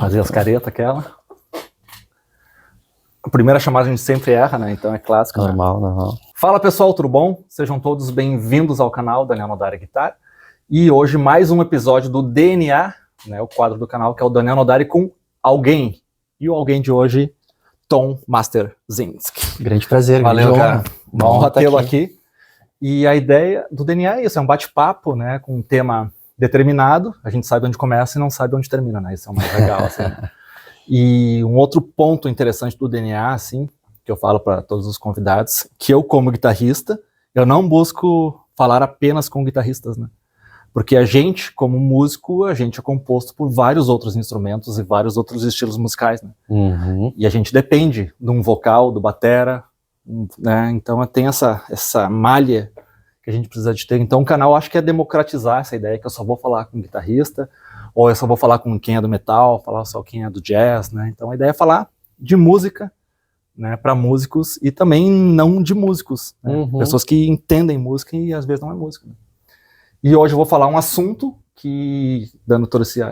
Fazer as caretas aquela. A primeira chamada a gente sempre erra, né? Então é clássico. Normal, né? Normal. Fala pessoal, tudo bom? Sejam todos bem-vindos ao canal Daniel Nodari Guitar. E hoje mais um episódio do DNA, né? O quadro do canal que é o Daniel Nodari com alguém. E o alguém de hoje, Tom Masterzinski. Grande prazer. Valeu, cara. Uma honra tê-lo aqui. E a ideia do DNA é isso, é um bate-papo, né? Com um tema determinado. A gente sabe onde começa e não sabe onde termina, né? Isso é o mais legal, assim. E um outro ponto interessante do DNA, assim, que eu falo para todos os convidados, que eu como guitarrista, eu não busco falar apenas com guitarristas, né? Porque a gente, como músico, a gente é composto por vários outros instrumentos e vários outros estilos musicais, né? Uhum. E a gente depende de um vocal, do batera, né? Então tem essa malha que a gente precisa de ter. Então o canal acho que é democratizar essa ideia que eu só vou falar com guitarrista, ou eu só vou falar com quem é do metal, falar só quem é do jazz, né? Então a ideia é falar de música, né, para músicos e também não de músicos, né? Uhum. Pessoas que entendem música e às vezes não é música, né? E hoje eu vou falar um assunto que, dando todo esse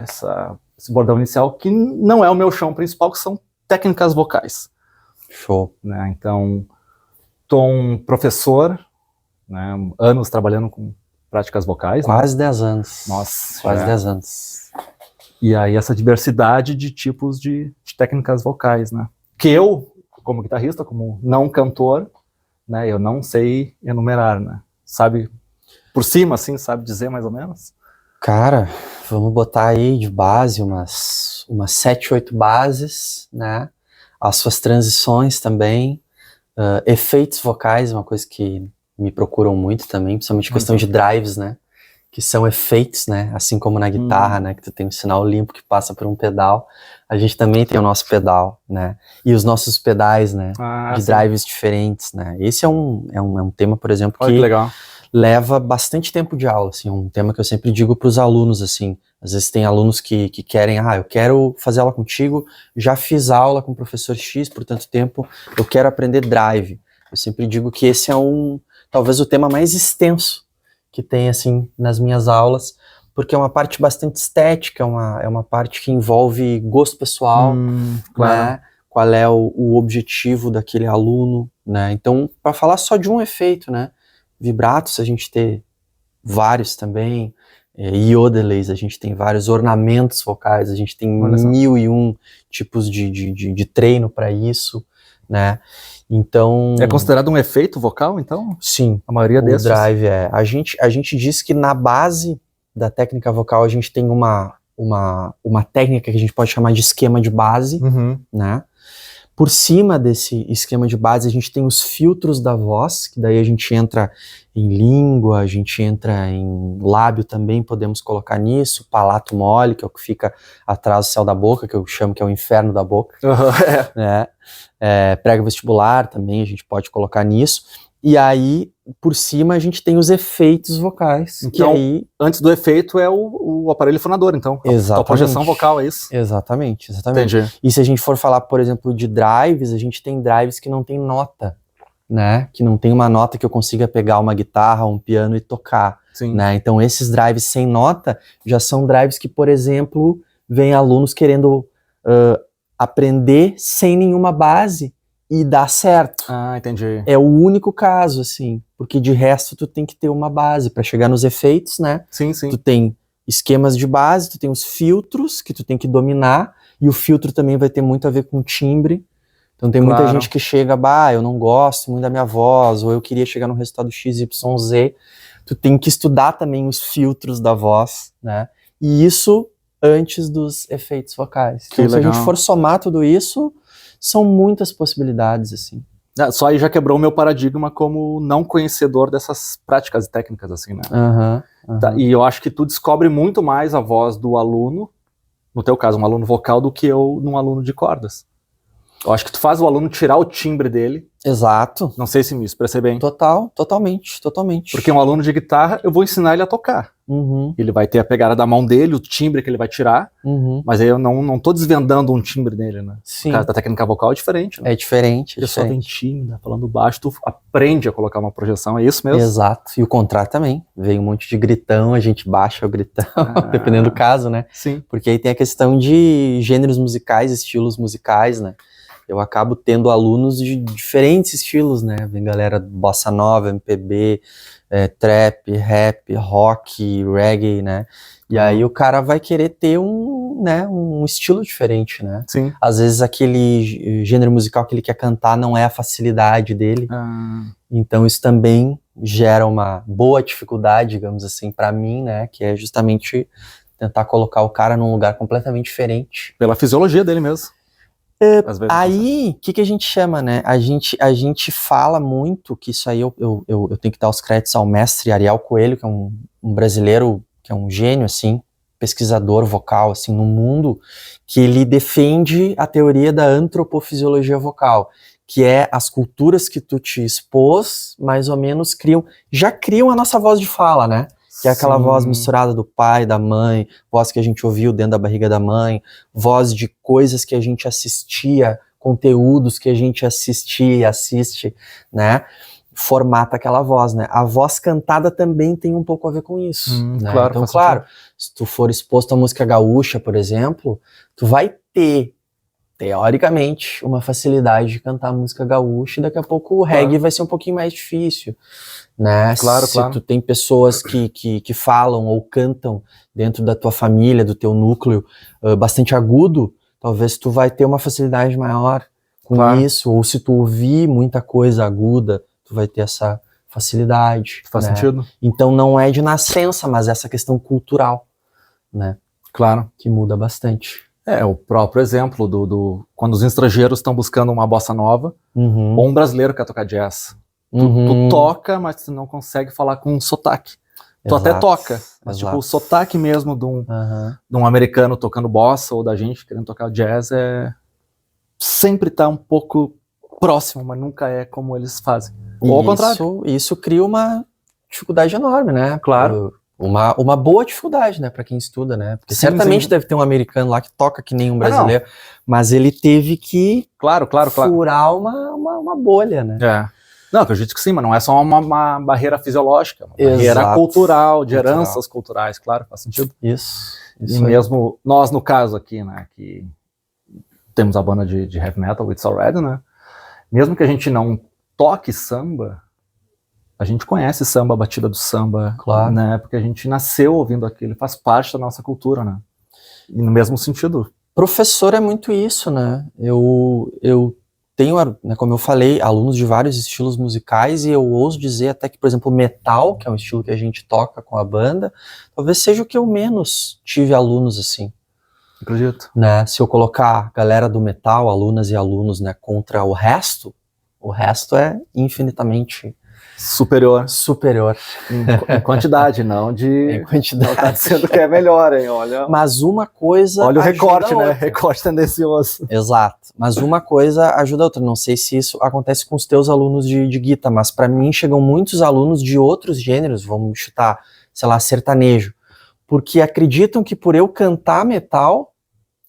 bordão inicial, que não é o meu chão principal, que são técnicas vocais. Show. Né? Então, Tom, professor, né, anos trabalhando com práticas vocais. Quase né? 10 anos. Nossa. Quase 10 anos. E aí essa diversidade de tipos de técnicas vocais, né? Que eu, como guitarrista, como não cantor, né, eu não sei enumerar, né? Sabe, por cima, assim, sabe dizer mais ou menos? Cara, vamos botar aí de base umas 7, 8 bases, né? As suas transições também, efeitos vocais, uma coisa que me procuram muito também, principalmente questão de drives, né? Que são efeitos, né? Assim como na guitarra, né? Que tu tem um sinal limpo que passa por um pedal. A gente também tem o nosso pedal, né? E os nossos pedais, né? De drives diferentes, né? Esse é um tema, por exemplo, que legal. Leva bastante tempo de aula, assim, um tema que eu sempre digo para os alunos, assim, às vezes tem alunos que querem, eu quero fazer aula contigo, já fiz aula com o professor X por tanto tempo, eu quero aprender drive. Eu sempre digo que esse é talvez o tema mais extenso que tem, assim, nas minhas aulas, porque é uma parte bastante estética, é uma parte que envolve gosto pessoal, claro. né? Qual é o objetivo daquele aluno, né? Então, para falar só de um efeito, né? Vibratos, a gente tem vários também, iodelays, a gente tem vários ornamentos vocais, a gente tem 1001 tipos de treino para isso, né? Então... É considerado um efeito vocal, então? Sim. A maioria desses? O drive é. A gente diz que na base da técnica vocal a gente tem uma técnica que a gente pode chamar de esquema de base, né? Por cima desse esquema de base, a gente tem os filtros da voz, que daí a gente entra em língua, a gente entra em lábio também, podemos colocar nisso, palato mole, que é o que fica atrás do céu da boca, que eu chamo que é o inferno da boca. Né? Prego vestibular também a gente pode colocar nisso. E aí, por cima, a gente tem os efeitos vocais. Então, que aí... antes do efeito é o aparelho fonador, então. Exatamente. A projeção vocal, é isso? Exatamente. Entendi. E se a gente for falar, por exemplo, de drives, a gente tem drives que não tem nota, né? Que não tem uma nota que eu consiga pegar uma guitarra, um piano e tocar. Sim. Né? Então, esses drives sem nota já são drives que, por exemplo, vem alunos querendo aprender sem nenhuma base e dá certo. Entendi. É o único caso, assim, porque de resto tu tem que ter uma base para chegar nos efeitos, né? Sim, sim. Tu tem esquemas de base, tu tem os filtros que tu tem que dominar, e o filtro também vai ter muito a ver com timbre. Então tem muita gente que chega, eu não gosto muito da minha voz, ou eu queria chegar no resultado XYZ. Tu tem que estudar também os filtros da voz, né? E isso antes dos efeitos vocais. Então, se a gente for somar tudo isso, são muitas possibilidades, assim. Só aí já quebrou o meu paradigma como não conhecedor dessas práticas e técnicas, assim, né? Tá, e eu acho que tu descobre muito mais a voz do aluno, no teu caso, um aluno vocal, do que eu num aluno de cordas. Eu acho que tu faz o aluno tirar o timbre dele. Exato. Não sei se me expressei bem. Totalmente. Porque um aluno de guitarra, eu vou ensinar ele a tocar. Ele vai ter a pegada da mão dele, o timbre que ele vai tirar, mas aí eu não tô desvendando um timbre dele, né? Sim. O caso da técnica vocal é diferente, né? É diferente. A pessoa vem tímida, falando baixo, tu aprende a colocar uma projeção, é isso mesmo? Exato. E o contrário também. Vem um monte de gritão, a gente baixa o gritão, dependendo do caso, né? Sim. Porque aí tem a questão de gêneros musicais, estilos musicais, né? Eu acabo tendo alunos de diferentes estilos, né? Vem galera bossa nova, MPB, trap, rap, rock, reggae, né? E aí o cara vai querer ter um estilo diferente, né? Sim. Às vezes aquele gênero musical que ele quer cantar não é a facilidade dele. Então isso também gera uma boa dificuldade, digamos assim, para mim, né? Que é justamente tentar colocar o cara num lugar completamente diferente. Pela fisiologia dele mesmo. Aí, o que a gente chama, né? A gente fala muito que isso aí eu tenho que dar os créditos ao mestre Ariel Coelho, que é um brasileiro, que é um gênio, assim, pesquisador vocal, assim, no mundo, que ele defende a teoria da antropofisiologia vocal, que é as culturas que tu te expôs, mais ou menos já criam a nossa voz de fala, né? Que é aquela voz misturada do pai, da mãe, voz que a gente ouviu dentro da barriga da mãe, voz de coisas que a gente assistia, conteúdos que a gente assistia e assiste, né? Formata aquela voz, né? A voz cantada também tem um pouco a ver com isso, né? Claro, então, claro, se tu for exposto à música gaúcha, por exemplo, tu vai ter, teoricamente, uma facilidade de cantar música gaúcha e daqui a pouco o reggae vai ser um pouquinho mais difícil, né? Se tu tem pessoas que falam ou cantam dentro da tua família, do teu núcleo, bastante agudo, talvez tu vai ter uma facilidade maior com isso, ou se tu ouvir muita coisa aguda, tu vai ter essa facilidade. Faz sentido. Então não é de nascença, mas essa questão cultural, né? Claro. Que muda bastante. O próprio exemplo do quando os estrangeiros estão buscando uma bossa nova, ou um brasileiro quer tocar jazz. Tu toca, mas tu não consegue falar com um sotaque. Tu até toca, mas tipo, o sotaque mesmo de um americano tocando bossa, ou da gente querendo tocar jazz, sempre tá um pouco próximo, mas nunca é como eles fazem. Ou ao contrário. Isso cria uma dificuldade enorme, né? Claro. Uma boa dificuldade, né, pra quem estuda, né? Porque certamente deve ter um americano lá que toca que nem um brasileiro, mas ele teve que furar uma bolha, né? Não, acredito que sim, mas não é só uma barreira fisiológica, uma barreira cultural, de heranças culturais, claro, faz sentido. Isso e mesmo nós, no caso aqui, né, que temos a banda de heavy metal, It's Already, né? Mesmo que a gente não toque samba, a gente conhece samba, a batida do samba, né? Porque a gente nasceu ouvindo aquilo, faz parte da nossa cultura, né? E no mesmo sentido. Professor é muito isso, né? Eu tenho, né, como eu falei, alunos de vários estilos musicais e eu ouso dizer até que, por exemplo, metal, que é um estilo que a gente toca com a banda, talvez seja o que eu menos tive alunos assim. Acredito. Né? Se eu colocar a galera do metal, alunas e alunos, né, contra o resto é infinitamente superior. Em quantidade, não de... Em quantidade. Não tá dizendo que é melhor, hein? Olha. Mas uma coisa... Olha o recorte, né? Recorte tendencioso. Exato. Mas uma coisa ajuda a outra. Não sei se isso acontece com os teus alunos de guitarra, mas para mim chegam muitos alunos de outros gêneros, vamos chutar, sei lá, sertanejo, porque acreditam que por eu cantar metal,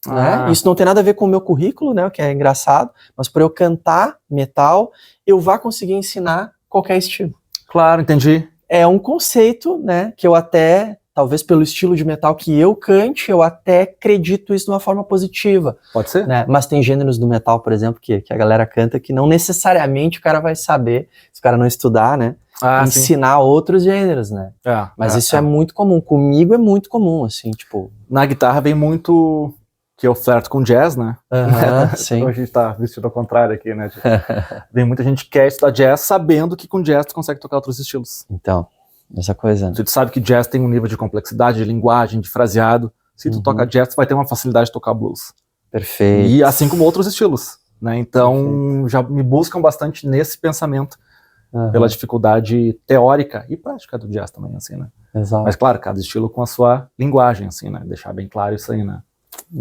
né, isso não tem nada a ver com o meu currículo, né, o que é engraçado, mas por eu cantar metal, eu vá conseguir ensinar qualquer estilo. Claro, entendi. É um conceito, né, que eu até, talvez pelo estilo de metal que eu cante, eu até acredito isso de uma forma positiva. Pode ser. Né? Mas tem gêneros do metal, por exemplo, que a galera canta que não necessariamente o cara vai saber, se o cara não estudar, né, ensinar outros gêneros, né. Mas isso é muito comum. Comigo é muito comum, assim, tipo... Na guitarra vem muito... que eu flerto com jazz, né? Sim. Então a gente tá vestido ao contrário aqui, né? Vem muita gente que quer estudar jazz sabendo que com jazz tu consegue tocar outros estilos. Então, essa coisa... Tu sabe que jazz tem um nível de complexidade, de linguagem, de fraseado. Se tu toca jazz, tu vai ter uma facilidade de tocar blues. Perfeito. E assim como outros estilos, né? Então já me buscam bastante nesse pensamento, pela dificuldade teórica e prática do jazz também, assim, né? Exato. Mas claro, cada estilo com a sua linguagem, assim, né? Deixar bem claro isso aí, né?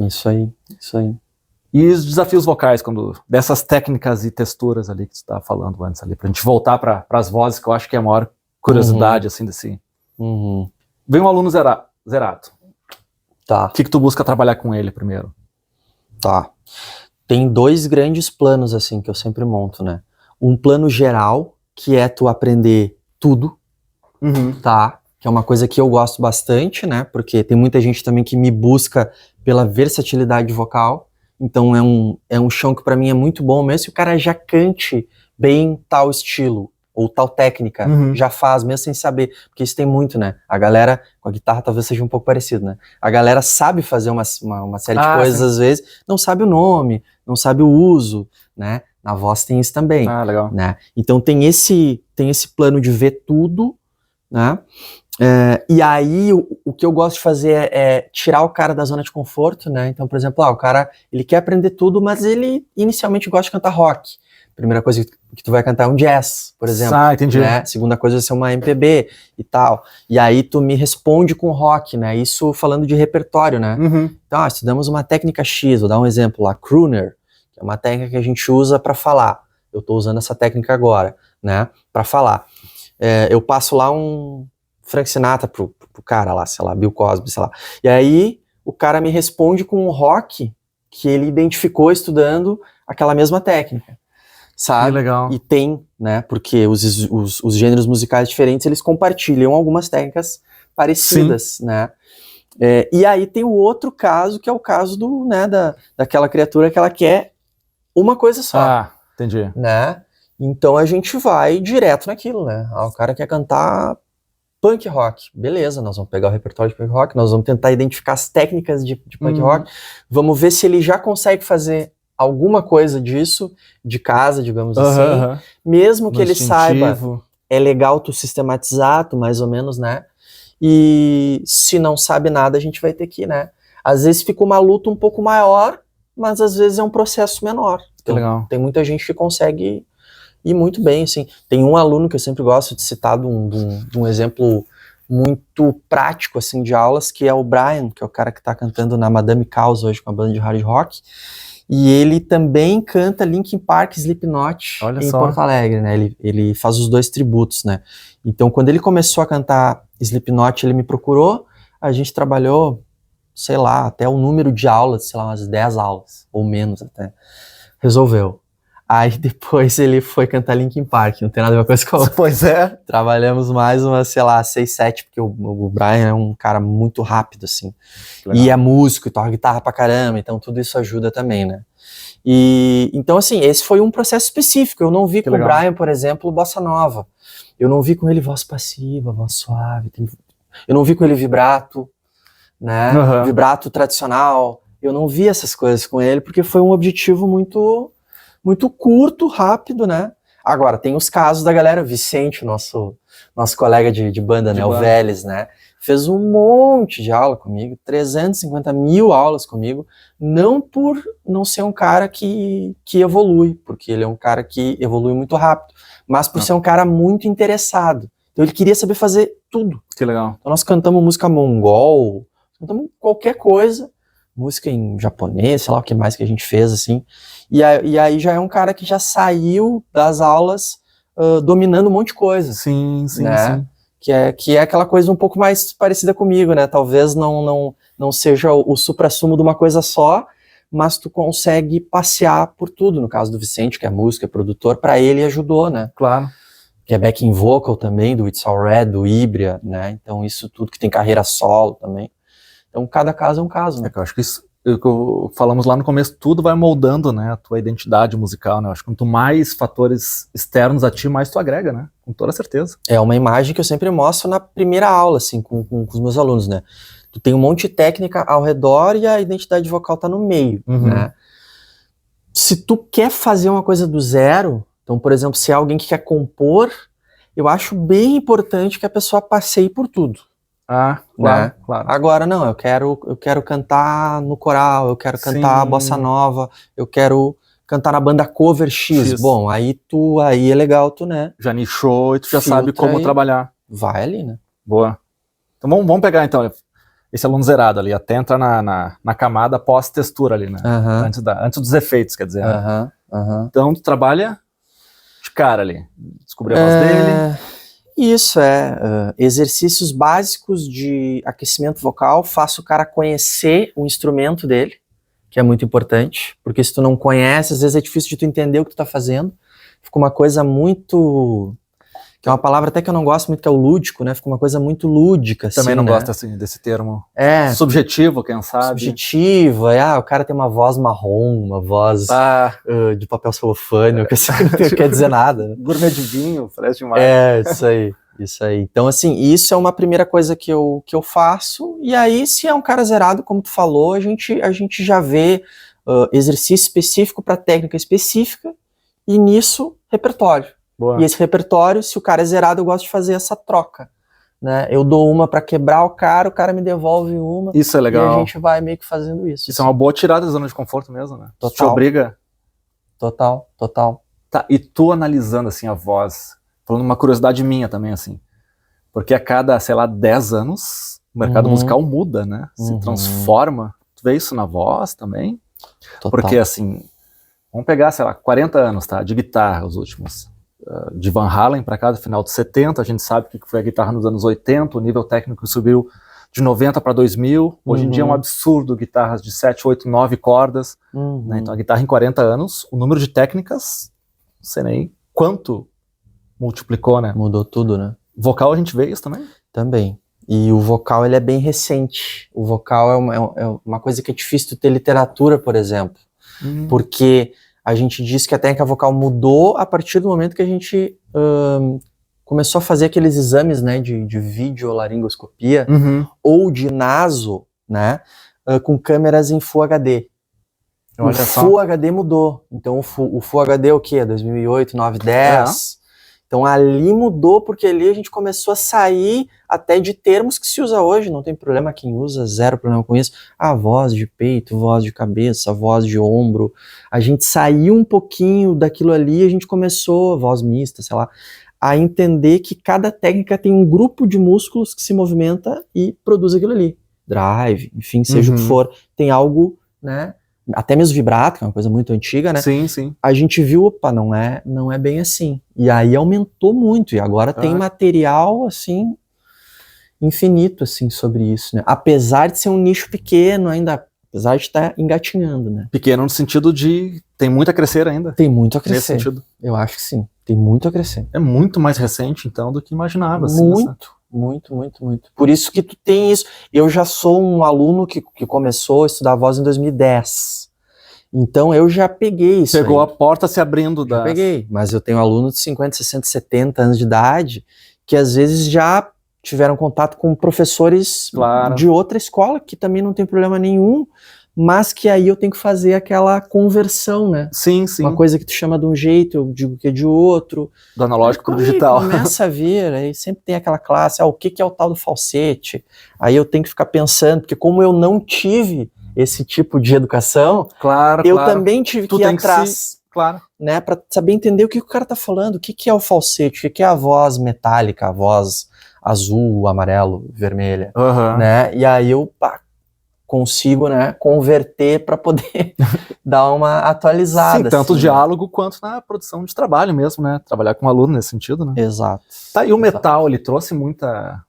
Isso aí. E os desafios vocais, dessas técnicas e texturas ali que você estava falando antes ali, pra gente voltar para as vozes, que eu acho que é a maior curiosidade, assim, desse... Vem um aluno zerado. Tá. O que tu busca trabalhar com ele primeiro? Tá. Tem 2 grandes planos, assim, que eu sempre monto, né? Um plano geral, que é tu aprender tudo, tá? Que é uma coisa que eu gosto bastante, né? Porque tem muita gente também que me busca pela versatilidade vocal. Então é um chão que pra mim é muito bom, mesmo se o cara já cante bem tal estilo, ou tal técnica, já faz, mesmo sem saber. Porque isso tem muito, né? A galera, com a guitarra talvez seja um pouco parecido, né? A galera sabe fazer uma série de coisas, às vezes, não sabe o nome, não sabe o uso, né? Na voz tem isso também. Legal. Né? Então tem esse plano de ver tudo, né? E aí o que eu gosto de fazer é tirar o cara da zona de conforto, né? Então, por exemplo, o cara, ele quer aprender tudo, mas ele inicialmente gosta de cantar rock. Primeira coisa que tu vai cantar é um jazz, por exemplo. Entendi. Né? Segunda coisa vai ser uma MPB e tal. E aí tu me responde com rock, né? Isso falando de repertório, né? Então, estudamos uma técnica X, vou dar um exemplo lá, crooner, que é uma técnica que a gente usa para falar. Eu tô usando essa técnica agora, né? Para falar. Eu passo lá um Frank Sinatra pro cara lá, sei lá, Bill Cosby, sei lá. E aí o cara me responde com um rock que ele identificou estudando aquela mesma técnica. Sabe? Que legal. E tem, né, porque os gêneros musicais diferentes, eles compartilham algumas técnicas parecidas, né? E aí tem o outro caso, que é o caso daquela criatura que ela quer uma coisa só. Entendi. Né? Então a gente vai direto naquilo, né? O cara quer cantar punk rock. Beleza, nós vamos pegar o repertório de punk rock, nós vamos tentar identificar as técnicas de punk rock, vamos ver se ele já consegue fazer alguma coisa disso de casa, digamos assim, mesmo que ele saiba, é legal tu sistematizar, tu mais ou menos, né? E se não sabe nada, a gente vai ter que, né? Às vezes fica uma luta um pouco maior, mas às vezes é um processo menor. Então, legal. Tem muita gente que consegue ir muito bem, assim. Tem um aluno que eu sempre gosto de citar de um exemplo muito prático, assim, de aulas, que é o Brian, que é o cara que tá cantando na Madame Caos hoje com a banda de hard rock. E ele também canta Linkin Park, Slipknot em Porto Alegre, né? Ele faz os 2 tributos, né? Então, quando ele começou a cantar Slipknot, ele me procurou, a gente trabalhou, sei lá, até o número de aulas, sei lá, umas 10 aulas, ou menos até. Resolveu. Aí depois ele foi cantar Linkin Park, não tem nada a ver com essa coisa. Pois é. Trabalhamos mais umas, sei lá, 6, 7, porque o Brian é um cara muito rápido, assim. E é músico, e toca guitarra pra caramba, então tudo isso ajuda também, né? E então, assim, esse foi um processo específico. Eu não vi com o Brian, por exemplo, bossa nova. Eu não vi com ele voz passiva, voz suave. Eu não vi com ele vibrato, né? Vibrato tradicional. Eu não vi essas coisas com ele, porque foi um objetivo muito curto, rápido, né? Agora, tem os casos da galera, Vicente, nosso colega de banda, né? O Vélez, né? Fez um monte de aula comigo, 350 mil aulas comigo, não por não ser um cara que evolui, porque ele é um cara que evolui muito rápido, mas por ser um cara muito interessado. Então ele queria saber fazer tudo. Que legal. Então nós cantamos música mongol, cantamos qualquer coisa, música em japonês, sei lá o que mais que a gente fez, assim. E aí já é um cara que já saiu das aulas dominando um monte de coisa. Sim. Que é aquela coisa um pouco mais parecida comigo, né? Talvez não seja o suprassumo de uma coisa só, mas tu consegue passear por tudo. No caso do Vicente, que é músico, é produtor, pra ele ajudou, né? Claro. Que é backing vocal também, do It's All Red, do Hybria, né? Então isso tudo, que tem carreira solo também. Então cada caso é um caso, né? Eu acho que isso, falamos lá no começo, tudo vai moldando, né, a tua identidade musical, né? Eu acho que quanto mais fatores externos a ti, mais tu agrega, né? Com toda certeza. É uma imagem que eu sempre mostro na primeira aula, assim, com os meus alunos, né? Tu tem um monte de técnica ao redor e a identidade vocal tá no meio, né? Se tu quer fazer uma coisa do zero, então, por exemplo, se é alguém que quer compor, eu acho bem importante que a pessoa passeie por tudo. Claro, né? Claro. Agora não, eu quero cantar no coral, eu quero cantar bossa nova, eu quero cantar na banda cover X. Bom, aí é legal, né? Já nichou e tu já sabe como trabalhar. Vai ali, né? Boa. Então vamos pegar então. esse aluno zerado ali, até entrar na camada pós-textura ali, né? Antes dos efeitos, quer dizer. Né? Então, tu trabalha de cara ali, descobrir a voz dele. Isso, exercícios básicos de aquecimento vocal, faço o cara conhecer o instrumento dele, que é muito importante, porque se tu não conhece, às vezes é difícil de tu entender o que tu tá fazendo. Fica uma coisa muito... que é uma palavra até que eu não gosto muito, que é o lúdico, né? Fica uma coisa muito lúdica, Também assim, não né? gosto assim, desse termo. Subjetivo, quem sabe. Subjetivo, o cara tem uma voz marrom, uma voz de papel celofane, que assim, não quer dizer nada. Né? Gourmet de vinho, parece demais. Isso aí. Então, assim, isso é uma primeira coisa que eu faço, e aí, se é um cara zerado, como tu falou, a gente já vê exercício específico para técnica específica, e nisso, repertório. Boa. E esse repertório, se o cara é zerado, eu gosto de fazer essa troca, né? Eu dou uma para quebrar o cara me devolve uma. Isso é legal. E a gente vai meio que fazendo isso. Isso é uma boa tirada da zona de conforto mesmo, né? Total. Te obriga. Total. Tá, e tu analisando, assim, a voz, falando uma curiosidade minha também, assim, porque a cada, sei lá, 10 anos, o mercado musical muda, né? Se transforma. Tu vê isso na voz também? Total. Porque, assim, vamos pegar, sei lá, 40 anos, tá? De guitarra, os últimos. De Van Halen para cá, do final dos 70, a gente sabe que foi a guitarra nos anos 80, o nível técnico subiu de 90 para 2000, hoje em dia é um absurdo, guitarras de 7, 8, 9 cordas, né? Então a guitarra em 40 anos, o número de técnicas, não sei nem quanto multiplicou, né? Mudou tudo, né? Vocal a gente vê isso também? Também. E o vocal, ele é bem recente. O vocal é uma coisa que é difícil de ter literatura, por exemplo. Porque a gente diz que a técnica vocal mudou a partir do momento que a gente começou a fazer aqueles exames, né, de videolaringoscopia ou de naso, né, com câmeras em Full HD. O Full HD mudou. Então o Full HD é o quê? 2008, 9, 10... Então ali mudou, porque ali a gente começou a sair até de termos que se usa hoje, não tem problema quem usa, zero problema com isso. Voz de peito, voz de cabeça, voz de ombro. A gente saiu um pouquinho daquilo ali, a gente começou, voz mista, sei lá, a entender que cada técnica tem um grupo de músculos que se movimenta e produz aquilo ali. Drive, enfim, seja o que for, tem algo, né? Até mesmo vibrato, que é uma coisa muito antiga, né? Sim. A gente viu, opa, não é bem assim. E aí aumentou muito, e agora tem material, assim, infinito, assim, sobre isso, né? Apesar de ser um nicho pequeno ainda, apesar de estar engatinhando, né? Pequeno no sentido de tem muito a crescer ainda. Tem muito a crescer. Nesse sentido. Eu acho que sim, tem muito a crescer. É muito mais recente, então, do que imaginava. Assim, muito. Por isso que tu tem isso. Eu já sou um aluno que começou a estudar voz em 2010. Então eu já peguei isso. Pegou a porta se abrindo Já peguei, mas eu tenho alunos de 50, 60, 70 anos de idade que às vezes já tiveram contato com professores de outra escola, que também não tem problema nenhum, mas que aí eu tenho que fazer aquela conversão, né? Sim. Uma coisa que tu chama de um jeito, eu digo que é de outro. Do analógico pro digital. Começa a vir, aí sempre tem aquela classe, o que é o tal do falsete? Aí eu tenho que ficar pensando, porque como eu não tive esse tipo de educação, eu também tive que ir atrás, né, para saber entender o que o cara tá falando, o que é o falsete, o que é a voz metálica, a voz azul, amarelo, vermelha, né? E aí eu consigo, né, converter para poder dar uma atualizada. Sim, tanto assim, diálogo quanto na produção de trabalho mesmo, né? Trabalhar com aluno nesse sentido, né? Exato. Tá, e o metal, ele trouxe muita...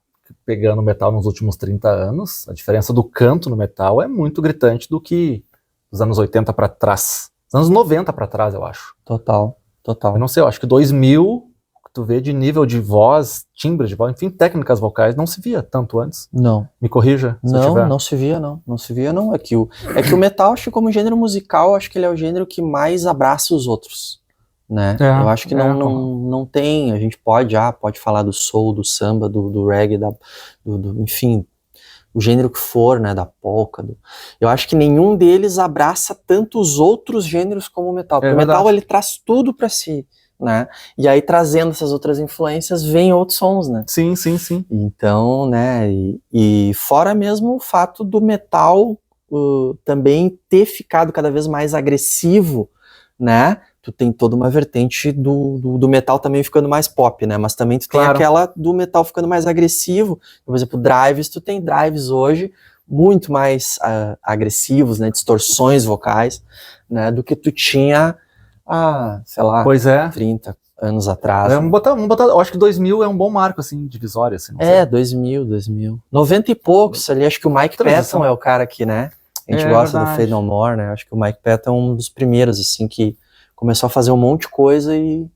Pegando o metal nos últimos 30 anos, a diferença do canto no metal é muito gritante do que dos anos 80 para trás. Dos anos 90 para trás, eu acho. Total. Eu não sei, eu acho que 2000, tu vê de nível de voz, timbre de voz, enfim, técnicas vocais, não se via tanto antes. Não. Me corrija se eu tiver. Não se via não. É que o metal, acho que como gênero musical, acho que ele é o gênero que mais abraça os outros, né? Eu acho que não tem, a gente pode falar do soul, do samba, do reggae, enfim, o gênero que for, né, da polka. Eu acho que nenhum deles abraça tanto os outros gêneros como o metal. Porque o metal, ele traz tudo pra si, né? E aí, trazendo essas outras influências, vem outros sons, né? Sim. Então, né, e fora mesmo o fato do metal também ter ficado cada vez mais agressivo, né? Tu tem toda uma vertente do metal também ficando mais pop, né? Mas também tu tem aquela do metal ficando mais agressivo. Por exemplo, drives, tu tem drives hoje muito mais agressivos, né, distorções vocais, né, do que tu tinha sei lá, pois é. 30 anos atrás. Vamos botar, eu acho que 2000 é um bom marco, assim, divisório, assim. 2000. 90 e poucos ali, acho que o Mike Patton é o cara que, né, a gente gosta do Faith No More, né, acho que o Mike Patton é um dos primeiros, assim, que começou a fazer um monte de coisa e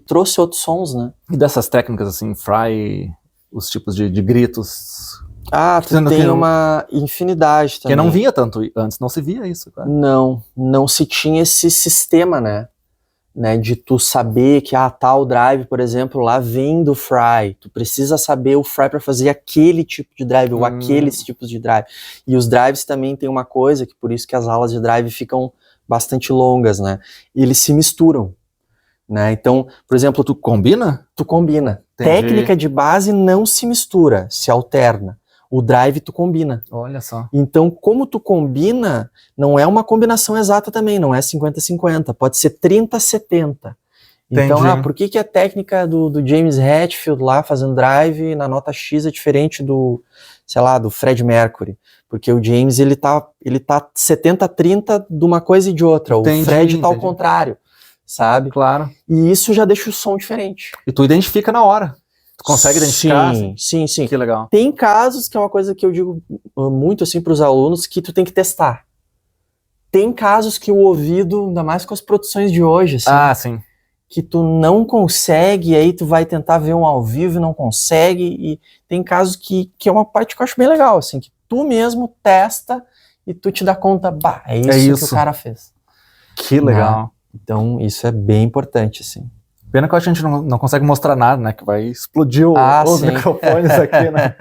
trouxe outros sons, né. E dessas técnicas, assim, fry, os tipos de gritos... tu tem uma infinidade também. Que não via tanto antes, não se via isso, cara. Não se tinha esse sistema, né, de tu saber que tal drive, por exemplo, lá vem do fry, tu precisa saber o fry para fazer aquele tipo de drive ou aqueles tipos de drive. E os drives também tem uma coisa, que por isso que as aulas de drive ficam bastante longas, né, e eles se misturam, né, então, por exemplo, tu combina. Entendi. Técnica de base não se mistura, se alterna. O drive tu combina. Olha só. Então, como tu combina, não é uma combinação exata também, não é 50-50, pode ser 30-70. Então, por que a técnica do James Hetfield lá fazendo drive na nota X é diferente do, sei lá, do Fred Mercury? Porque o James, ele tá 70-30 de uma coisa e de outra, o Fred tá ao contrário, sabe? Claro. E isso já deixa o som diferente. E tu identifica na hora. Tu consegue identificar? Sim. Que legal. Tem casos, que é uma coisa que eu digo muito assim para os alunos, que tu tem que testar. Tem casos que o ouvido, ainda mais com as produções de hoje, assim, sim. que tu não consegue, aí tu vai tentar ver um ao vivo e não consegue, e tem casos que é uma parte que eu acho bem legal, assim, que tu mesmo testa e tu te dá conta, é isso que o cara fez. Que legal. Então, isso é bem importante, assim. Pena que a gente não consegue mostrar nada, né? Que vai explodir os microfones aqui, né?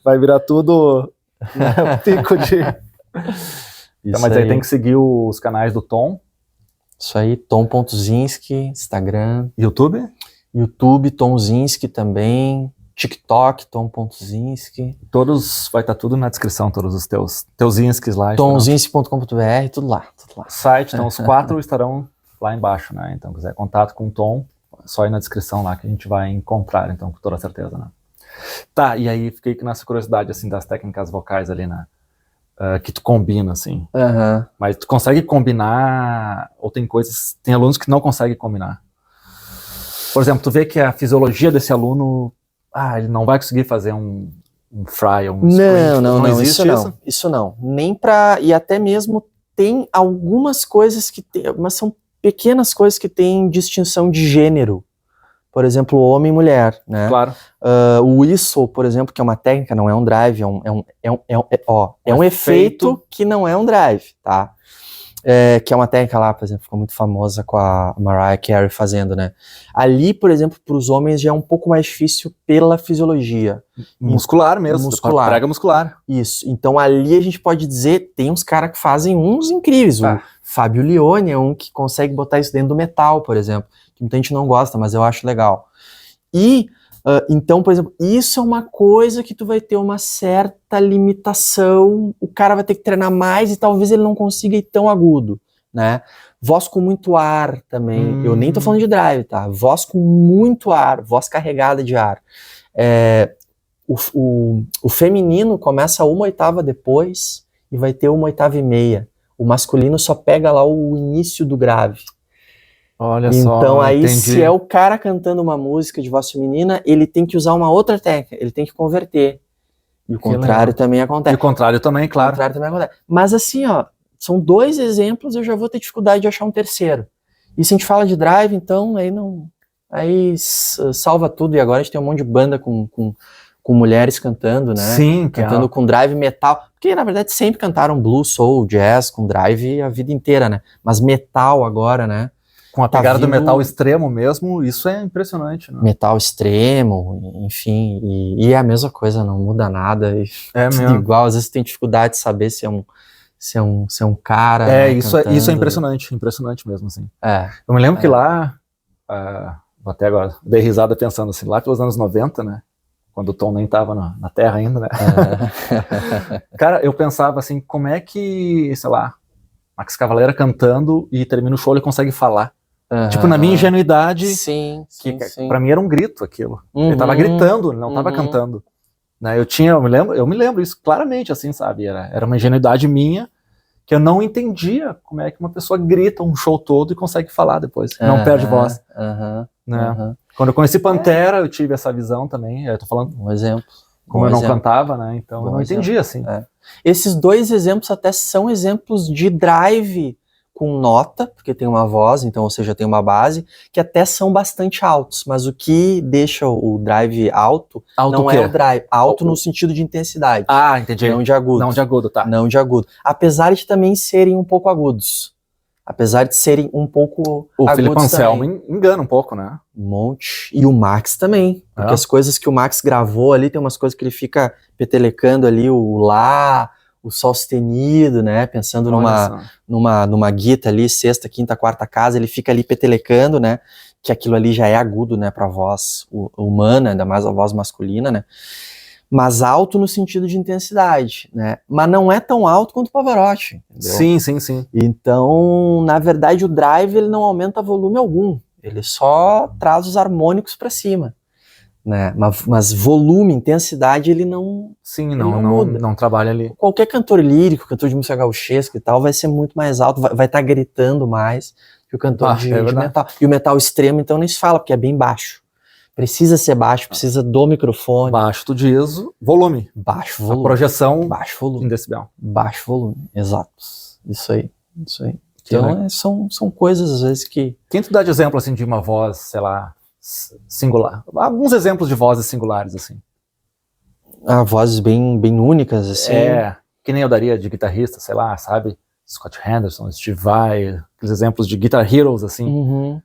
Vai virar tudo pico de... Então, mas aí tem que seguir os canais do Tom. Isso aí, Tom.Zinski, Instagram. YouTube, Tom Zinski também. TikTok, Tom.Zinski. Todos, vai estar tudo na descrição, todos os teus Zinskis lá. Tomzinski.com.br, tudo lá. Site, então os 4 estarão lá embaixo, né? Então, quiser contato com o Tom, só ir na descrição lá que a gente vai encontrar, então, com toda certeza, né? Tá, e aí fiquei com essa curiosidade, assim, das técnicas vocais ali, né? Que tu combina, assim. Mas tu consegue combinar, ou tem alunos que não conseguem combinar. Por exemplo, tu vê que a fisiologia desse aluno, ele não vai conseguir fazer um fry, um sprint. Não, isso não. Nem pra, e até mesmo tem algumas coisas que tem, mas são pequenas coisas que têm distinção de gênero. Por exemplo, homem e mulher, né? Claro. O whistle, por exemplo, que é uma técnica, não é um drive, é um efeito que não é um drive, tá? Que é uma técnica lá, por exemplo, ficou muito famosa com a Mariah Carey fazendo, né? Ali, por exemplo, para os homens já é um pouco mais difícil pela fisiologia. Muscular mesmo, prega muscular. Isso, então ali a gente pode dizer, tem uns caras que fazem uns incríveis, o Fábio Lione é um que consegue botar isso dentro do metal, por exemplo, que muita gente não gosta, mas eu acho legal. E, então, por exemplo, isso é uma coisa que tu vai ter uma certa limitação, o cara vai ter que treinar mais e talvez ele não consiga ir tão agudo, né? Voz com muito ar também, eu nem tô falando de drive, tá? Voz com muito ar, voz carregada de ar. O feminino começa 1/8 depois e vai ter 1/8 o masculino só pega lá o início do grave. Olha só, então aí entendi. Se é o cara cantando uma música de voz feminina, ele tem que usar uma outra técnica, ele tem que converter. E o contrário também acontece. E o contrário também, claro. O contrário também acontece. Mas assim, são 2 exemplos, eu já vou ter dificuldade de achar um terceiro. E se a gente fala de drive, então aí salva tudo, e agora a gente tem um monte de banda com mulheres cantando, né? Sim, cantando com drive metal, porque na verdade sempre cantaram blues, soul, jazz com drive a vida inteira, né? Mas metal agora, né? Com a pegada do metal extremo mesmo, isso é impressionante, né? Metal extremo, enfim, e é a mesma coisa, não muda nada, tudo igual, às vezes tem dificuldade de saber se é um cara, né, isso é impressionante mesmo, assim. Eu me lembro que lá, até agora, dei risada pensando assim, lá pelos anos 90, né? Quando o Tom nem tava na Terra ainda, né? Cara, eu pensava assim, como é que, sei lá, Max Cavalera cantando e termina o show, ele consegue falar. Tipo, na minha ingenuidade, sim. Pra mim era um grito aquilo. Ele tava gritando, ele não tava cantando. Né? Eu me lembro isso claramente, assim, sabe? Era uma ingenuidade minha, que eu não entendia como é que uma pessoa grita um show todo e consegue falar depois, não perde voz. Né? Quando eu conheci Pantera, eu tive essa visão também, eu tô falando um exemplo. Como eu não cantava, né? Então eu não entendia, assim. Esses dois exemplos até são exemplos de drive com nota, porque tem uma voz, então, ou seja, tem uma base, que até são bastante altos, mas o que deixa o drive alto não é o drive, alto no sentido de intensidade. Ah, entendi. Não de agudo. Não de agudo, tá. Não de agudo. Apesar de também serem um pouco agudos. Apesar de serem um pouco o agudos Felipe Anselmo também. engana um pouco, né? Um monte. E o Max também. Porque as coisas que o Max gravou ali, tem umas coisas que ele fica petelecando ali, o Lá, o Sol sustenido, né? Pensando numa guita ali, sexta, quinta, quarta casa, ele fica ali petelecando, né? Que aquilo ali já é agudo, né? Pra voz humana, ainda mais a voz masculina, né? Mas alto no sentido de intensidade, né? Mas não é tão alto quanto o Pavarotti, entendeu? Sim. Então, na verdade, o drive ele não aumenta volume algum. Ele só traz os harmônicos para cima, né? Mas volume, intensidade, ele não. Sim, não trabalha ali. Qualquer cantor lírico, cantor de música gauchesca e tal, vai ser muito mais alto, vai estar gritando mais que o cantor de metal. E o metal extremo, então, nem se fala, porque é bem baixo. Precisa ser baixo, precisa do microfone. Baixo, tu diz, volume. Baixo volume. A projeção baixo volume. Em decibel. Baixo volume, exato. Isso aí. Então, são coisas, às vezes, que... Quem tu dá de exemplo, assim, de uma voz, sei lá, singular? Alguns exemplos de vozes singulares, assim. Vozes bem únicas, assim. Que nem eu daria de guitarrista, sei lá, sabe? Scott Henderson, Steve Vai, aqueles exemplos de Guitar Heroes, assim.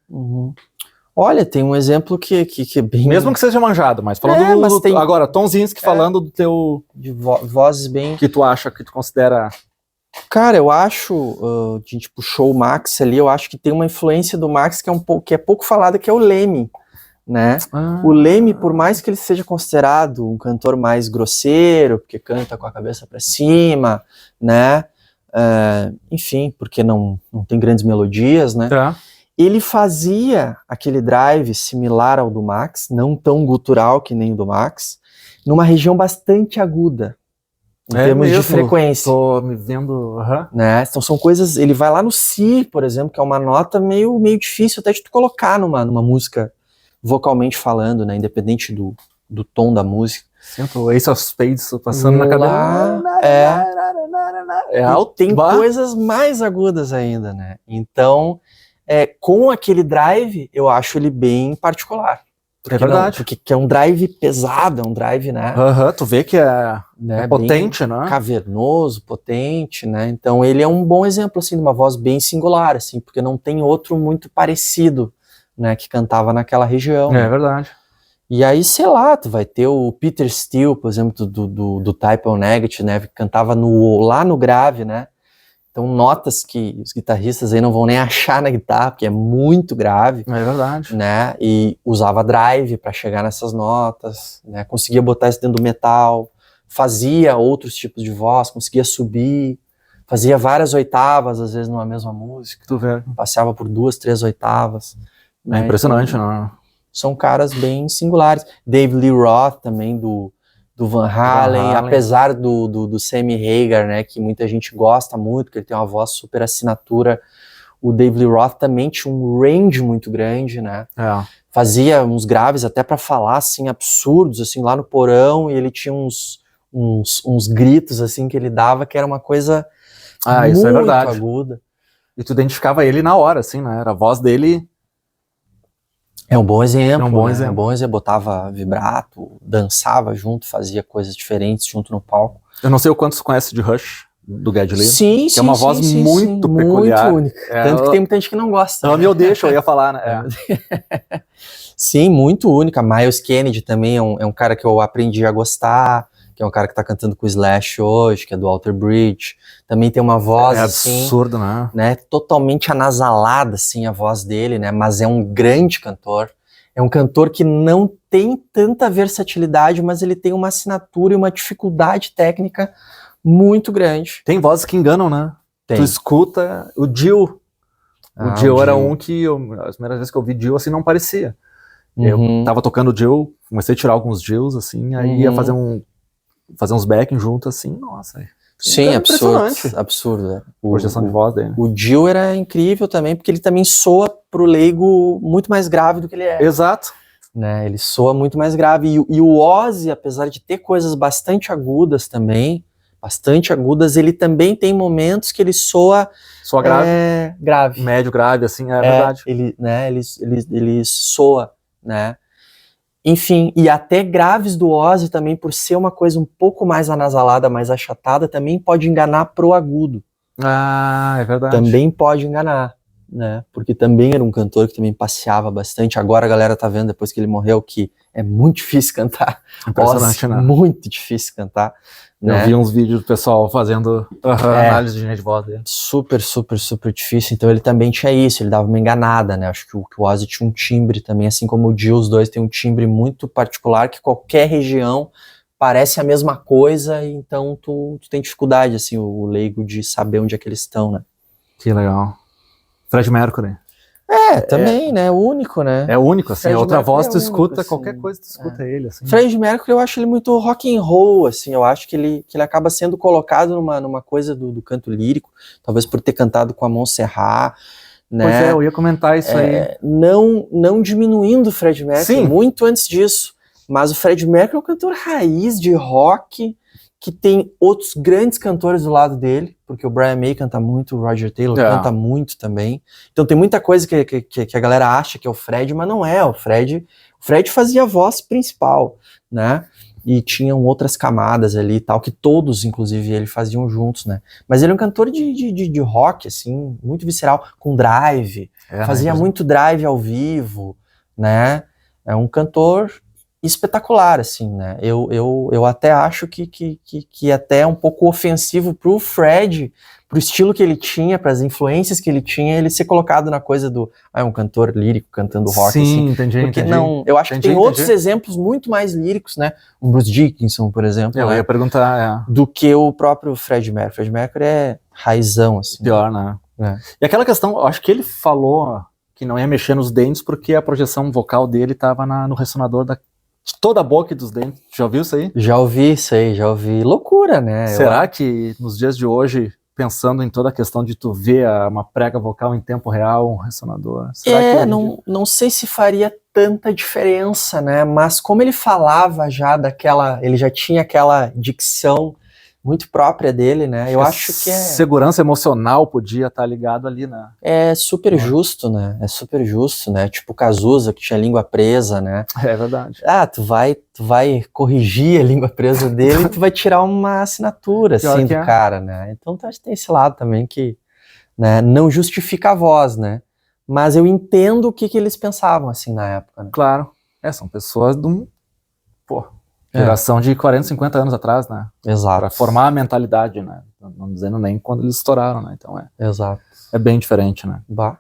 Olha, tem um exemplo que é bem... Mesmo que seja manjado, mas falando tem... Agora, Tom Zinski falando do teu... De vozes bem... Que tu acha, que tu considera... Cara, eu acho, a gente puxou o Max ali, eu acho que tem uma influência do Max que é pouco falada, que é o Leme, né? O Leme, por mais que ele seja considerado um cantor mais grosseiro, porque canta com a cabeça para cima, né? Enfim, porque não tem grandes melodias, né? Ele fazia aquele drive similar ao do Max, não tão gutural que nem o do Max, numa região bastante aguda, em termos de frequência. Tô me vendo... Né? Então são coisas... Ele vai lá no Si, por exemplo, que é uma nota meio difícil até de tu colocar numa música vocalmente falando, né? Independente do tom da música. Sinto o Ace of Spades passando na cabeça. Alto. Tem coisas mais agudas ainda, né? Então... com aquele drive, eu acho ele bem particular. É verdade. Porque é um drive pesado, é um drive, né? Tu vê que é potente, né? Cavernoso, potente, né? Então ele é um bom exemplo, assim, de uma voz bem singular, assim, porque não tem outro muito parecido, né, que cantava naquela região. É verdade. E aí, sei lá, tu vai ter o Peter Steele, por exemplo, do Type O Negative, né, que cantava lá no grave, né? Então, notas que os guitarristas aí não vão nem achar na guitarra, porque é muito grave. É verdade. Né? E usava drive para chegar nessas notas, né? Conseguia botar isso dentro do metal, fazia outros tipos de voz, conseguia subir, fazia várias oitavas, às vezes, numa mesma música. Tu vê. Passeava por 2, 3 oitavas. É impressionante, então, né? São caras bem singulares. Dave Lee Roth também, do Van Halen, apesar do Sammy Hagar, né, que muita gente gosta muito, que ele tem uma voz super assinatura, o Dave Lee Roth também tinha um range muito grande, né, fazia uns graves até para falar, assim, absurdos, assim, lá no porão, e ele tinha uns gritos, assim, que ele dava, que era uma coisa isso é muito verdade. aguda. E tu identificava ele na hora, assim, né, era a voz dele... É um bom exemplo, É um bom exemplo. Botava vibrato, dançava junto, fazia coisas diferentes junto no palco. Eu não sei o quanto você conhece de Rush, do Geddy Lee. Sim, que é uma voz muito peculiar. Muito única. Tanto que tem muita gente que não gosta. Ela me odeia, eu ia falar, né? Sim, muito única. Miles Kennedy também é um cara que eu aprendi a gostar, que é um cara que tá cantando com o Slash hoje, que é do Alter Bridge. Também tem uma voz, absurdo, assim, né? Totalmente anasalada, assim, a voz dele, né? Mas é um grande cantor. É um cantor que não tem tanta versatilidade, mas ele tem uma assinatura e uma dificuldade técnica muito grande. Tem vozes que enganam, né? Tem. Tu escuta o Dio. O Dio era um que, as primeiras vezes que eu vi Dio, assim, não parecia. Eu tava tocando o Dio, comecei a tirar alguns Dios, assim, aí ia fazer fazer uns backing junto assim, nossa. Sim, absurdo. A projeção de voz dele. O Dio era incrível também, porque ele também soa pro leigo muito mais grave do que ele é. Exato. Né, ele soa muito mais grave. E o Ozzy, apesar de ter coisas bastante agudas também, ele também tem momentos que ele soa grave. Grave. Médio grave, assim, é verdade. Ele soa, né? Enfim, e até graves do Ozzy também, por ser uma coisa um pouco mais anasalada, mais achatada, também pode enganar pro agudo. Ah, é verdade. Também pode enganar, né? Porque também era um cantor que também passeava bastante. Agora a galera tá vendo, depois que ele morreu, que é muito difícil cantar. Impressionante, né? Muito difícil cantar. Eu vi uns vídeos do pessoal fazendo análise de linha de voz dele. Super difícil. Então ele também tinha isso, ele dava uma enganada, né? Acho que o Ozzy tinha um timbre também, assim como o Dio, os dois têm um timbre muito particular, que qualquer região parece a mesma coisa, então tu tem dificuldade, assim, o leigo de saber onde é que eles estão, né? Que legal. Fred Mercury. Também, né? Único, né? É único, assim. Fred Outra Mercury voz, tu escuta, único, qualquer assim. coisa tu escuta ele, assim. Fred Mercury, eu acho ele muito rock and roll, assim. Eu acho que ele acaba sendo colocado numa coisa do canto lírico, talvez por ter cantado com a Montserrat, né? Pois eu ia comentar isso aí. Não diminuindo o Fred Mercury, Sim. muito antes disso. Mas o Fred Mercury é um cantor raiz de rock, que tem outros grandes cantores do lado dele, porque o Brian May canta muito, o Roger Taylor canta muito também. Então tem muita coisa que a galera acha que é o Fred, mas não é. O Fred fazia a voz principal, né? E tinham outras camadas ali e tal, que todos, inclusive, ele faziam juntos, né? Mas ele é um cantor de rock, assim, muito visceral, com drive. Fazia muito drive ao vivo, né? É um cantor espetacular, assim, né? Eu até acho que até é um pouco ofensivo pro Fred, pro estilo que ele tinha, pras influências que ele tinha, ele ser colocado na coisa do um cantor lírico cantando rock. Sim, assim. entendi. Porque não, eu acho que tem outros exemplos muito mais líricos, né? O Bruce Dickinson, por exemplo. Eu ia perguntar, do que o próprio Fred Mercury. Fred Mercury é raizão, assim. Pior, né? E aquela questão, eu acho que ele falou que não ia mexer nos dentes porque a projeção vocal dele tava no ressonador de toda a boca e dos dentes. Já ouviu isso aí? Já ouvi isso aí, já ouvi. Loucura, né? Será que nos dias de hoje, pensando em toda a questão de tu ver uma prega vocal em tempo real, um ressonador... Será que não sei se faria tanta diferença, né? Mas como ele falava já ele já tinha aquela dicção muito própria dele, né? Eu acho que segurança emocional podia estar ligado ali, né? É super justo, né? É super justo, né? Tipo o Cazuza, que tinha a língua presa, né? É verdade. Tu vai corrigir a língua presa dele e tu vai tirar uma assinatura, assim, do cara, né? Então acho que tem esse lado também que, né, não justifica a voz, né? Mas eu entendo o que eles pensavam, assim, na época, né? Claro. São pessoas geração de 40, 50 anos atrás, né? Exato. Pra formar a mentalidade, né? Não dizendo nem quando eles estouraram, né? Então Exato. É bem diferente, né? Bah.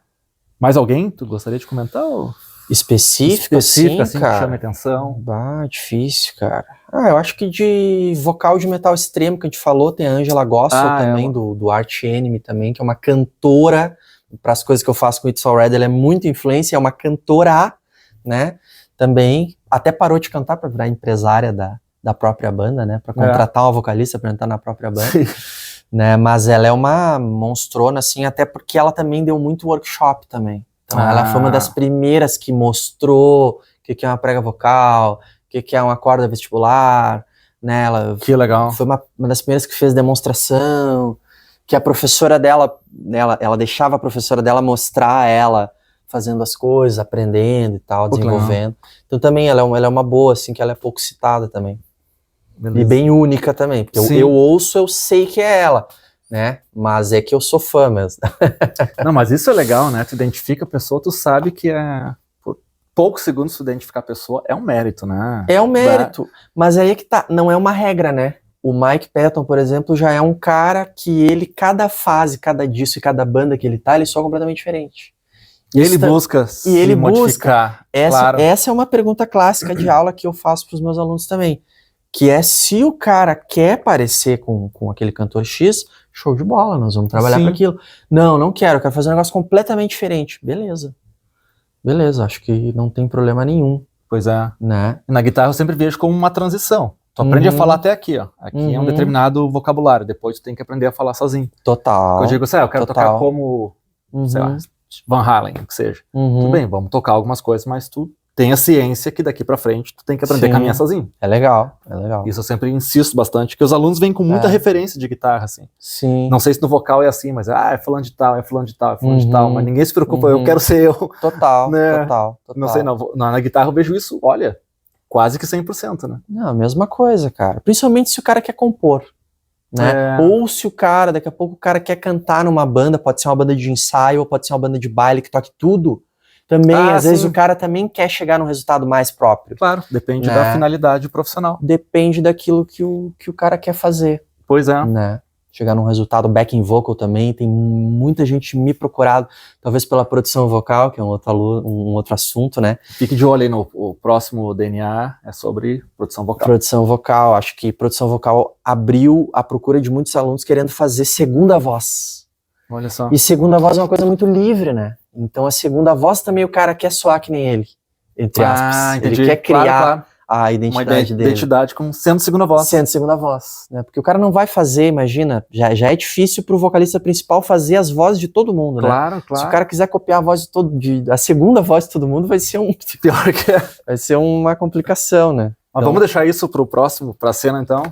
Mais alguém tu gostaria de comentar? Ou... Específico, assim, cara? Que chama atenção? Bah, difícil, cara. Eu acho que de vocal de metal extremo que a gente falou, tem a Angela Gossel também, do Arch Enemy também, que é uma cantora, para as coisas que eu faço com It's All Red, ela é muito influência, é uma cantora, né? Também, até parou de cantar para virar empresária da própria banda, né? Para contratar uma vocalista para entrar na própria banda. Sim. Né? Mas ela é uma monstrona, assim, até porque ela também deu muito workshop também. Então ela foi uma das primeiras que mostrou o que é uma prega vocal, o que é uma corda vestibular, né? Que legal. Foi uma das primeiras que fez demonstração, que a professora dela, ela deixava a professora dela mostrar ela fazendo as coisas, aprendendo e tal, desenvolvendo. Então também ela é uma boa, assim, que ela é pouco citada também. Beleza. E bem única também, porque eu ouço, eu sei que é ela, né? Mas é que eu sou fã mesmo. Não, mas isso é legal, né? Tu identifica a pessoa, tu sabe que por poucos segundos tu identificar a pessoa é um mérito, né? É um mérito, mas aí é que tá, não é uma regra, né? O Mike Patton, por exemplo, já é um cara que cada fase, cada disco e cada banda que ele tá, ele soa completamente diferente. E ele busca se modificar. Essa é uma pergunta clássica de aula que eu faço para os meus alunos também. Que é se o cara quer parecer com aquele cantor X, show de bola, nós vamos trabalhar para aquilo. Não quero, eu quero fazer um negócio completamente diferente. Beleza, acho que não tem problema nenhum. Pois é. Né? E na guitarra eu sempre vejo como uma transição. Tu aprende a falar até aqui, ó. Aqui é um determinado vocabulário, depois tu tem que aprender a falar sozinho. Total. Eu digo assim, eu quero tocar como, sei lá, Van Halen, o que seja. Tudo bem, vamos tocar algumas coisas, mas tu tem a ciência que daqui pra frente tu tem que aprender a caminhar sozinho. É legal, é legal. Isso eu sempre insisto bastante, que os alunos vêm com muita referência de guitarra, assim. Sim. Não sei se no vocal é assim, mas é fulano de tal, é fulano de tal, é fulano de tal, mas ninguém se preocupa, eu quero ser eu. Total, né? total. Não sei, não, na guitarra eu vejo isso, olha, quase que 100%, né? Não, a mesma coisa, cara. Principalmente se o cara quer compor, né? Ou se o cara, daqui a pouco o cara quer cantar numa banda, pode ser uma banda de ensaio, ou pode ser uma banda de baile que toque tudo. Também, às vezes, o cara também quer chegar num resultado mais próprio. Claro, depende da finalidade profissional. Depende daquilo que o cara quer fazer. Pois é. Né? Chegar num resultado backing vocal também, tem muita gente me procurado, talvez pela produção vocal, que é um outro assunto, né? Fique de olho aí o próximo DNA, é sobre produção vocal. Produção vocal, acho que produção vocal abriu a procura de muitos alunos querendo fazer segunda voz. Olha só. E segunda voz é uma coisa muito livre, né? Então a segunda voz também o cara quer soar que nem ele, entre aspas. Entendi. Ele quer criar claro. a identidade dele. Identidade como sendo segunda voz. Sendo segunda voz, né? Porque o cara não vai fazer, imagina, já é difícil pro vocalista principal fazer as vozes de todo mundo, né? Claro. Se o cara quiser copiar a voz a segunda voz de todo mundo, vai ser pior que é. Vai ser uma complicação, né? Mas então, vamos deixar isso pro próximo, pra cena, então?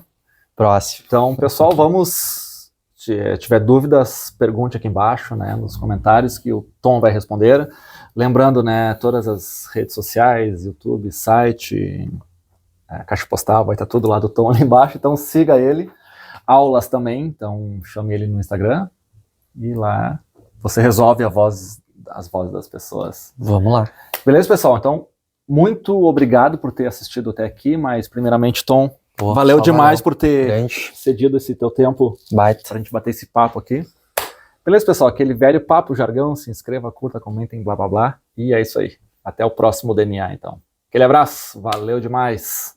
Próximo. Então, pessoal, vamos... Se tiver dúvidas, pergunte aqui embaixo, né, nos comentários, que o Tom vai responder. Lembrando, né, todas as redes sociais, YouTube, site, caixa postal, vai estar tudo lá do Tom ali embaixo, então siga ele. Aulas também, então chame ele no Instagram e lá você resolve as vozes das pessoas. Vamos lá. Beleza, pessoal? Então, muito obrigado por ter assistido até aqui, mas primeiramente, Tom, valeu demais por ter cedido esse teu tempo pra gente bater esse papo aqui. Beleza, pessoal? Aquele velho papo, jargão, se inscreva, curta, comentem, blá, blá, blá. E é isso aí. Até o próximo DNA, então. Aquele abraço, valeu demais.